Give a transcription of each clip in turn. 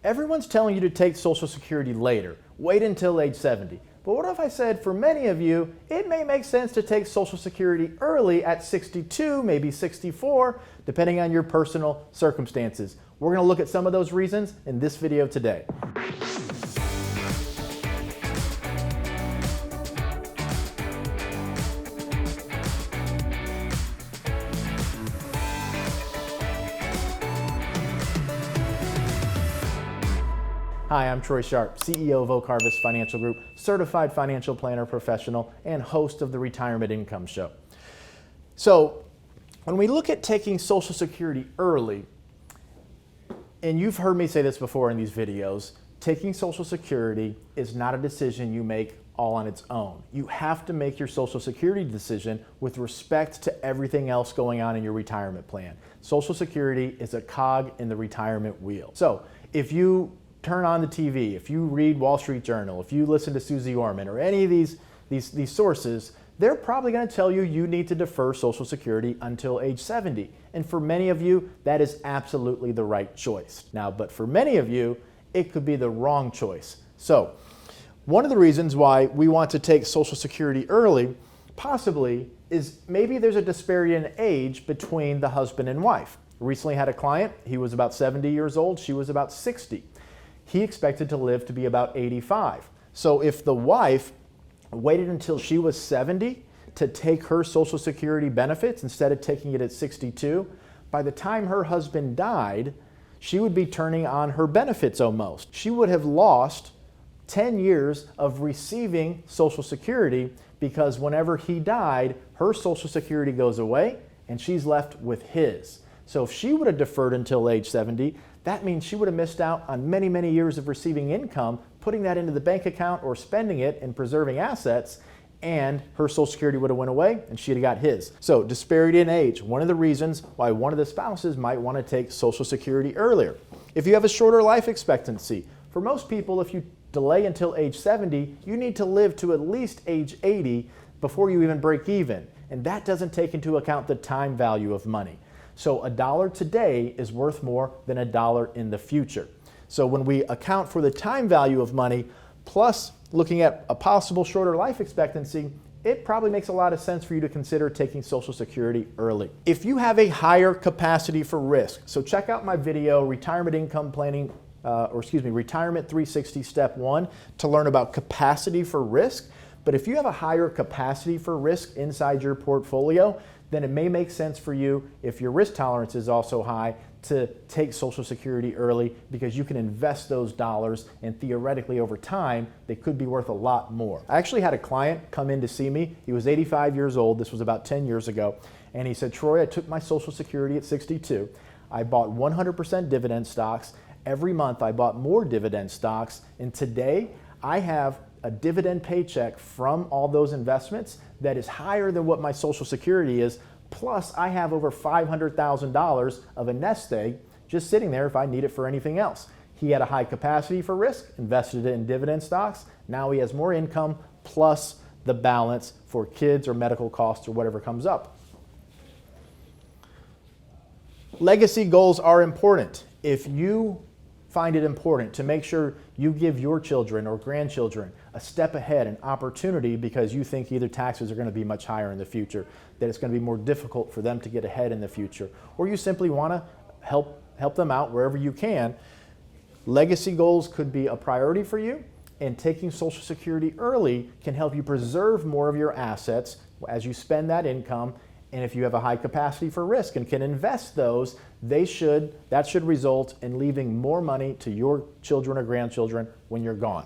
Everyone's telling you to take Social Security later. Wait until age 70. But what if I said for many of you, it may make sense to take Social Security early at 62, maybe 64, depending on your personal circumstances. We're going to look at some of those reasons in this video today. Hi, I'm Troy Sharpe, CEO of Oak Harvest Financial Group, certified financial planner professional, and host of the Retirement Income Show. So, when we look at taking Social Security early, and you've heard me say this before in these videos, taking Social Security is not a decision you make all on its own. You have to make your Social Security decision with respect to everything else going on in your retirement plan. Social Security is a cog in the retirement wheel. So, if you turn on the TV, if you read Wall Street Journal, if you listen to Susie Orman or any of these sources, they're probably going to tell you you need to defer Social Security until age 70. And for many of you, that is absolutely the right choice. Now, but for many of you, it could be the wrong choice. So, one of the reasons why we want to take Social Security early, possibly, is maybe there's a Disparion age between the husband and wife. Recently had a client, he was about 70 years old, she was about 60. He expected to live to be about 85. So if the wife waited until she was 70 to take her Social Security benefits instead of taking it at 62, by the time her husband died, she would be turning on her benefits almost. She would have lost 10 years of receiving Social Security because whenever he died, her Social Security goes away and she's left with his. So if she would have deferred until age 70, that means she would have missed out on many, many years of receiving income, putting that into the bank account or spending it and preserving assets, and her Social Security would have went away and she'd have got his. So disparity in age, one of the reasons why one of the spouses might want to take Social Security earlier. If you have a shorter life expectancy, for most people, if you delay until age 70, you need to live to at least age 80 before you even break even. And that doesn't take into account the time value of money. So $1 today is worth more than $1 in the future. So when we account for the time value of money, plus looking at a possible shorter life expectancy, it probably makes a lot of sense for you to consider taking Social Security early. If you have a higher capacity for risk, so check out my video, Retirement Income Planning, Retirement 360 Step 1 to learn about capacity for risk. But if you have a higher capacity for risk inside your portfolio, then it may make sense for you, if your risk tolerance is also high, to take Social Security early because you can invest those dollars and theoretically over time, they could be worth a lot more. I actually had a client come in to see me. He was 85 years old. This was about 10 years ago. And he said, Troy, I took my Social Security at 62. I bought 100% dividend stocks. Every month I bought more dividend stocks. And today I have a dividend paycheck from all those investments that is higher than what my Social Security is, plus I have over $500,000 of a nest egg just sitting there if I need it for anything else. He had a high capacity for risk, invested it in dividend stocks. Now he has more income plus the balance for kids or medical costs or whatever comes up. Legacy goals are important. If you find it important to make sure you give your children or grandchildren a step ahead, an opportunity, because you think either taxes are going to be much higher in the future, that it's going to be more difficult for them to get ahead in the future, or you simply want to help them out wherever you can, legacy goals could be a priority for you, and taking Social Security early can help you preserve more of your assets as you spend that income. And if you have a high capacity for risk and can invest those, that should result in leaving more money to your children or grandchildren when you're gone.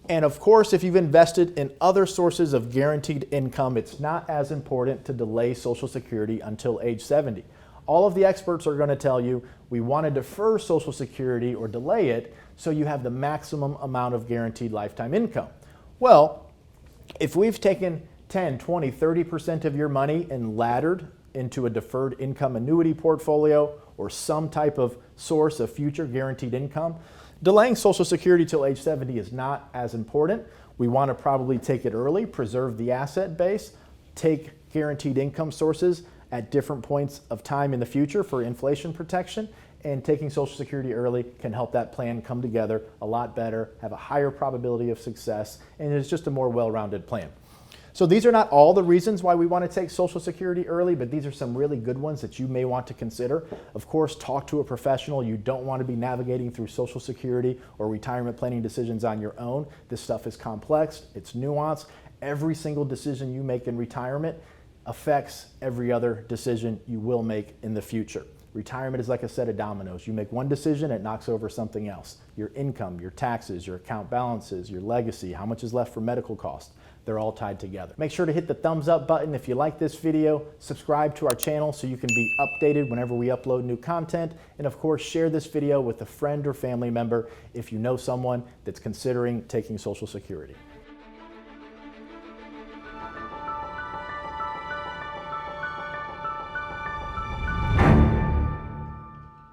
And of course, if you've invested in other sources of guaranteed income, it's not as important to delay Social Security until age 70. All of the experts are going to tell you we want to defer Social Security or delay it so you have the maximum amount of guaranteed lifetime income. Well, if we've taken 10, 20, 30% of your money and laddered into a deferred income annuity portfolio or some type of source of future guaranteed income, delaying Social Security till age 70 is not as important. We want to probably take it early, preserve the asset base, take guaranteed income sources at different points of time in the future for inflation protection, and taking Social Security early can help that plan come together a lot better, have a higher probability of success, and it's just a more well-rounded plan. So these are not all the reasons why we want to take Social Security early, but these are some really good ones that you may want to consider. Of course, talk to a professional. You don't want to be navigating through Social Security or retirement planning decisions on your own. This stuff is complex, it's nuanced. Every single decision you make in retirement affects every other decision you will make in the future. Retirement is like a set of dominoes. You make one decision, it knocks over something else. Your income, your taxes, your account balances, your legacy, how much is left for medical costs. They're all tied together. Make sure to hit the thumbs up button if you like this video, subscribe to our channel so you can be updated whenever we upload new content, and of course share this video with a friend or family member if you know someone that's considering taking Social Security.